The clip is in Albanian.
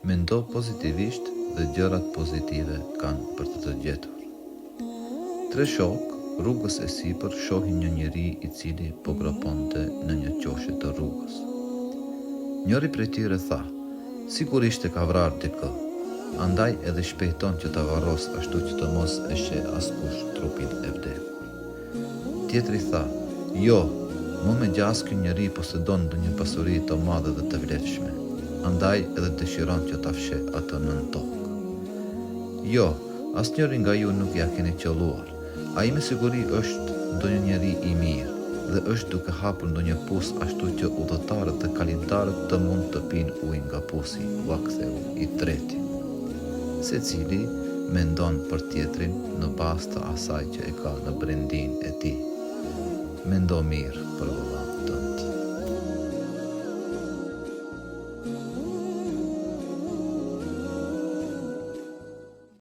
Mendo pozitivisht dhe gjërat pozitive kanë për të gjetur. 3 shok rrugës e sipër shohin një njeri i cili po groponte në një qoshe të rrugës. Njëri prej tyre tha, sigurisht e ka vrarë dikë, andaj edhe shpejton që ta varros ashtu që të mos e sheh askush trupin e vdekur. Tjetri tha, jo, më me gjas ky njeri posedon ndonjë pasuri të madhe dhe të vlefshme, andaj edhe dëshiron që ta fsheh atë nën tokë. Jo, asnjëri nga ju nuk ja keni qelluar. Ai me siguri është ndonjë njeri i mirë dhe është duke hapur ndonjë pus ashtu që udhëtarët dhe kalimtarët të mund të pinë ujë nga pusi, u aktheu i treti. Secili mendon për tjetrin në bazë të asaj që e ka në brendin e tij. Mendo mirë për vëlla.